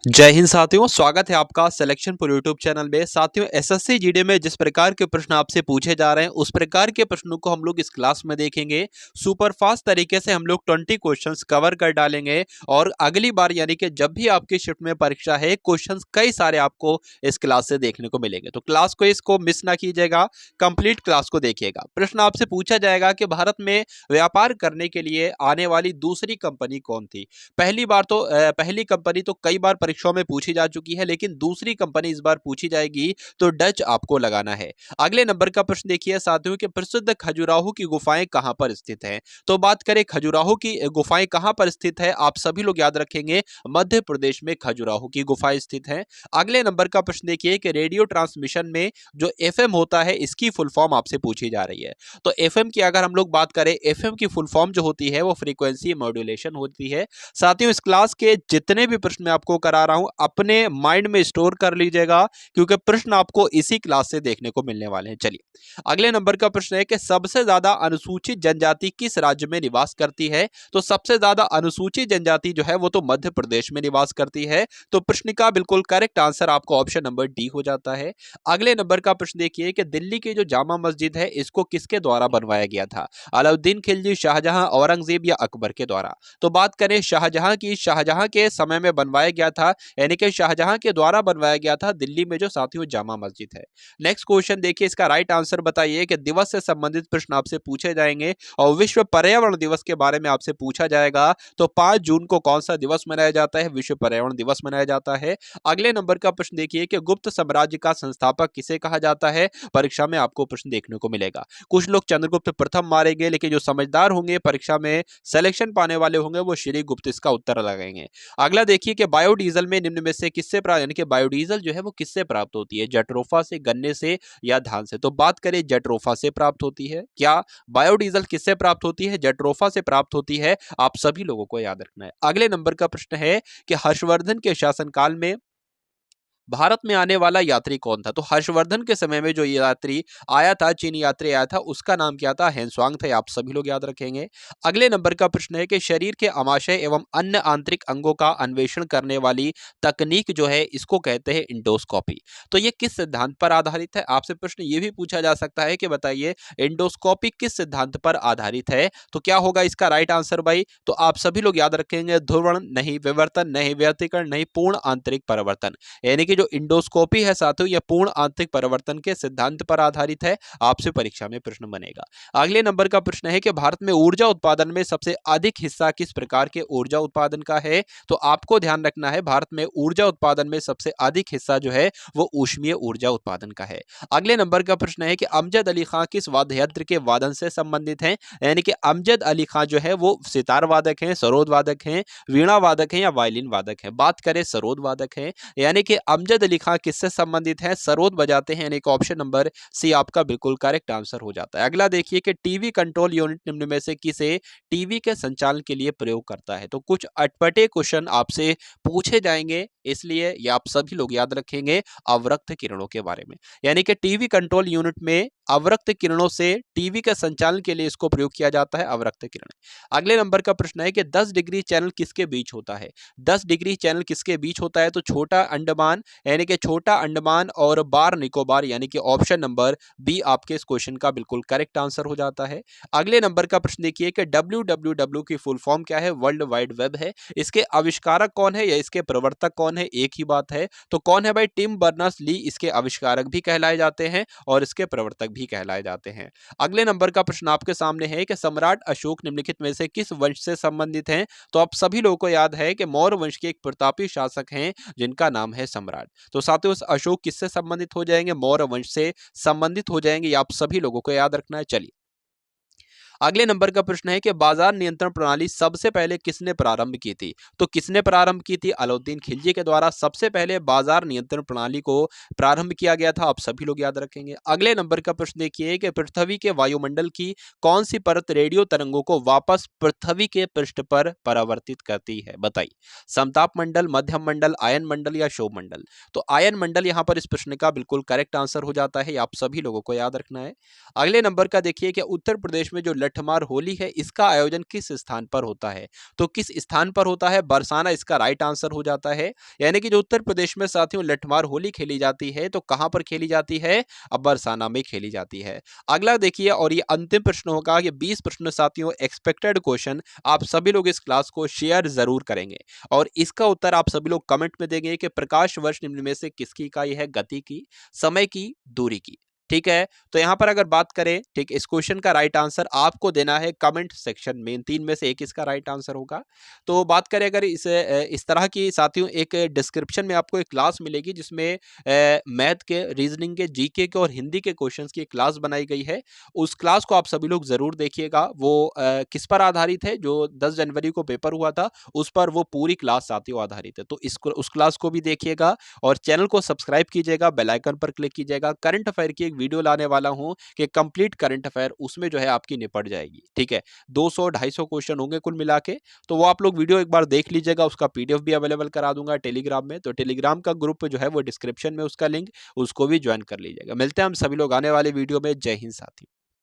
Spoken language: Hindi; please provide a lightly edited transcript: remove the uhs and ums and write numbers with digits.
जय हिंद साथियों, स्वागत है आपका सिलेक्शन पर यूट्यूब चैनल में। साथियों, एसएससी जीडी में जिस प्रकार के प्रश्न आपसे पूछे जा रहे हैं उस प्रकार के प्रश्नों को हम लोग इस क्लास में देखेंगे। सुपर फास्ट तरीके से हम लोग 20 क्वेश्चंस कवर कर डालेंगे और अगली बार यानी कि जब भी आपकी शिफ्ट में परीक्षा है, क्वेश्चंस कई सारे आपको इस क्लास से देखने को मिलेंगे। तो क्लास को इसको मिस ना कीजिएगा, कंप्लीट क्लास को देखिएगा। प्रश्न आपसे पूछा जाएगा कि भारत में व्यापार करने के लिए आने वाली दूसरी कंपनी कौन थी। पहली कंपनी तो कई बार परीक्षाओं में पूछी जा चुकी है, लेकिन दूसरी कंपनी इस बार पूछी जाएगी, तो डच आपको लगाना है। अगले नंबर का प्रश्न देखिए साथियों कि प्रसिद्ध खजुराहो की गुफाएं कहां पर स्थित हैं। तो बात करें खजुराहो की गुफाएं कहां पर स्थित है, आप सभी लोग याद रखेंगे मध्य प्रदेश में खजुराहो की गुफाएं स्थित हैं। अगले नंबर का प्रश्न देखिए कि रेडियो ट्रांसमिशन में जो एफएम होता है, इसकी फुल फॉर्म आपसे पूछी जा रही है। तो एफएम की अगर हम लोग बात करें, एफएम की फुल फॉर्म जो होती है वो फ्रीक्वेंसी मॉड्यूलेशन होती है। साथियों, इस क्लास के जितने भी प्रश्न मैं आपको करा रहा हूं, अपने माइंड में स्टोर कर लीजिएगा, क्योंकि प्रश्न आपको इसी क्लास से देखने को मिलने वाले हैं। चलिए, अगले नंबर का प्रश्न है कि सबसे ज्यादा अनुसूचित जनजाति किस राज्य में निवास करती है। तो सबसे ज्यादा अनुसूचित जनजाति जो है वो तो मध्य प्रदेश में निवास करती है। तो प्रश्न का बिल्कुल करेक्ट आंसर आपको ऑप्शन नंबर डी हो जाता है। अगले नंबर का प्रश्न देखिए कि दिल्ली की जो जामा मस्जिद है, इसको किसके द्वारा बनवाया गया था। अलाउद्दीन खिलजी, शाहजहां, औरंगजेब या अकबर के द्वारा। तो बात करें शाहजहां की, शाहजहां के समय में बनवाया गया था, यानी कि शाहजहां के द्वारा बनवाया गया था दिल्ली में जो साथियों जामा मस्जिद है। नेक्स्ट क्वेश्चन देखिए, इसका राइट आंसर बताइए कि दिवस से संबंधित प्रश्न आपसे पूछे जाएंगे और विश्व पर्यावरण दिवस के बारे में आपसे पूछा जाएगा। तो 5 जून को कौन सा दिवस मनाया जाता है, विश्व पर्यावरण दिवस मनाया जाता है। अगले नंबर का प्रश्न देखिए कि गुप्त साम्राज्य का संस्थापक किसे कहा जाता है। परीक्षा में आपको प्रश्न देखने को मिलेगा। कुछ लोग चंद्रगुप्त प्रथम मारेंगे, लेकिन जो समझदार होंगे, परीक्षा में सिलेक्शन पाने वाले होंगे, वो श्री गुप्त इसका उत्तर लगाएंगे। अगला देखिए कि बायोडीजल में निम्न में से किससे प्राप्त, यानी कि बायोडीजल जो है वो किससे प्राप्त होती है, जट्रोफा से, गन्ने से या धान से। तो बात करें जट्रोफा से प्राप्त होती है। क्या बायोडीजल किससे प्राप्त होती है, जट्रोफा से प्राप्त होती है। आप सभी लोगों को याद रखना है। अगले नंबर का प्रश्न है कि हर्षवर्धन के शासनकाल में भारत में आने वाला यात्री कौन था। तो हर्षवर्धन के समय में जो यात्री आया था, चीनी यात्री आया था, उसका नाम क्या था, हेनस्वांग था। आप सभी लोग याद रखेंगे। अगले नंबर का प्रश्न है कि शरीर के आमाशय एवं अन्य आंतरिक अंगों का अन्वेषण करने वाली तकनीक जो है, इसको कहते हैं इंडोस्कोपी। तो ये किस सिद्धांत पर आधारित है। आपसे प्रश्न ये भी पूछा जा सकता है कि बताइए इंडोस्कोपी किस सिद्धांत पर आधारित है। तो क्या होगा इसका राइट आंसर भाई। तो आप सभी लोग याद रखेंगे ध्रुवण नहीं, विवर्तन नहीं, व्यतिकरण नहीं, पूर्ण आंतरिक परिवर्तन। यानी कि जो इंडोस्कोपी है साथियों, यह पूर्ण आंतरिक परिवर्तन के सिद्धांत पर आधारित है। आपसे परीक्षा में प्रश्न बनेगा। अगले नंबर का प्रश्न है कि भारत में ऊर्जा उत्पादन में सबसे अधिक हिस्सा किस प्रकार के ऊर्जा उत्पादन का है। तो आपको ध्यान रखना है, भारत में ऊर्जा उत्पादन में सबसे अधिक हिस्सा जो है वो ऊष्मीय ऊर्जा उत्पादन का है। अगले नंबर का प्रश्न है कि अमजद अली खां किस वाद्य यंत्र के वादन से संबंधित हैं। यानी कि अमजद अली खां जो है वो सितार वादक हैं, सरोद वादक हैं, वीणा वादक हैं या वायलिन वादक हैं। बात करें सरोद वादक हैं। यानी कि अमजद अली खां किससे संबंधित है, सरोद बजाते हैं। यानी कि ऑप्शन नंबर सी आपका बिल्कुल करेक्ट आंसर हो जाता है। अगला देखिए कि टीवी कंट्रोल यूनिट निम्न में से किसे टीवी के संचालन के लिए प्रयोग करता है। तो कुछ अटपटे क्वेश्चन आपसे पूछे जाएंगे, इसलिए ये आप सभी लोग याद रखेंगे अवरक्त किरणों के बारे में। यानी कि टीवी कंट्रोल यूनिट में अवरक्त किरणों से टीवी के संचालन के लिए इसको प्रयोग किया जाता है, अवरक्त किरण। अगले नंबर का प्रश्न है कि 10 डिग्री चैनल किसके बीच होता है। 10 डिग्री चैनल किसके बीच होता है। तो छोटा अंडमान, यानी कि छोटा अंडमान और बार निकोबार, यानी कि ऑप्शन नंबर बी आपके इस क्वेश्चन का बिल्कुल करेक्ट आंसर हो जाता है। अगले नंबर का प्रश्न देखिए कि www की फुल फॉर्म क्या है, वर्ल्ड वाइड वेब है। इसके आविष्कारक कौन है या इसके प्रवर्तक कौन है, एक ही बात है। तो कौन है भाई, टिम बर्नर्स ली इसके आविष्कारक भी कहलाए जाते हैं और इसके प्रवर्तक भी कहलाए जाते हैं। अगले नंबर का प्रश्न आपके सामने है कि सम्राट अशोक निम्नलिखित में से किस वंश से संबंधित हैं। तो आप सभी लोगों को याद है कि मौर्य वंश के एक प्रतापी शासक हैं जिनका नाम है सम्राट। तो साथियों, अशोक किससे संबंधित हो जाएंगे, मौर्य वंश से संबंधित हो जाएंगे। ये आप सभी लोगों को याद रखना है। चलिए, अगले नंबर का प्रश्न है कि बाजार नियंत्रण प्रणाली सबसे पहले किसने प्रारंभ की थी। तो किसने प्रारंभ की थी, अलाउद्दीन खिलजी के द्वारा सबसे पहले बाजार नियंत्रण प्रणाली को प्रारंभ किया गया था। आप सभी लोग याद रखेंगे। अगले नंबर का प्रश्न देखिए कि पृथ्वी के वायुमंडल की कौन सी परत रेडियो तरंगों को वापस पृथ्वी के पृष्ठ पर परावर्तित करती है, बताइए। समताप मंडल, मध्यम मंडल, आयन मंडल या क्षोभ मंडल। तो आयन मंडल यहां पर इस प्रश्न का बिल्कुल करेक्ट आंसर हो जाता है। आप सभी लोगों को याद रखना है। अगले नंबर का देखिए कि उत्तर प्रदेश में जो लठमार होली है इसका आयोजन किस स्थान पर होता है? तो किस स्थान पर होता है? बरसाना इसका राइट आंसर हो जाता है। यानी कि जो उत्तर प्रदेश में साथियों लठमार होली खेली जाती है तो कहां पर खेली जाती है? अब बरसाना में खेली जाती है। अगला देखिए और ये अंतिम प्रश्न होगा। ये 20 प्रश्न साथियों एक्सपेक्टेड क्वेश्चन, आप सभी लोग इस क्लास को शेयर जरूर करेंगे और इसका उत्तर आप सभी लोग कमेंट में देंगे कि प्रकाश वर्ष निम्न में से किसकी इकाई है? गति की, समय की, दूरी की। ठीक है, तो यहां पर अगर बात करें, ठीक, इस क्वेश्चन का राइट आंसर आपको देना है कमेंट सेक्शन में। इन तीन में से एक इसका राइट आंसर होगा। तो बात करें अगर इस तरह की साथियों एक डिस्क्रिप्शन में आपको एक क्लास मिलेगी जिसमें मैथ के, रीजनिंग के, जीके के और हिंदी के क्वेश्चंस की क्लास बनाई गई है। उस क्लास को आप सभी लोग जरूर देखिएगा। वो किस पर आधारित है? जो 10 जनवरी को पेपर हुआ था उस पर वो पूरी क्लास साथियों आधारित है। तो उस क्लास को भी देखिएगा और चैनल को सब्सक्राइब कीजिएगा, बेल आइकन पर क्लिक कीजिएगा। करंट अफेयर की एक वीडियो लाने वाला हूं कि कंप्लीट करंट अफेयर, उसमें जो है आपकी निपट जाएगी। ठीक है, 200-250 क्वेश्चन होंगे कुल मिला के। तो वो आप लोग वीडियो एक बार देख लीजिएगा। उसका पीडीएफ भी अवेलेबल करा दूंगा टेलीग्राम में। तो टेलीग्राम का ग्रुप जो है वो डिस्क्रिप्शन में उसका लिंक, उसको भी ज्वाइन कर लीजिएगा। मिलते हैं हम सभी लोग आने वाले वीडियो में। जय हिंद साथियों।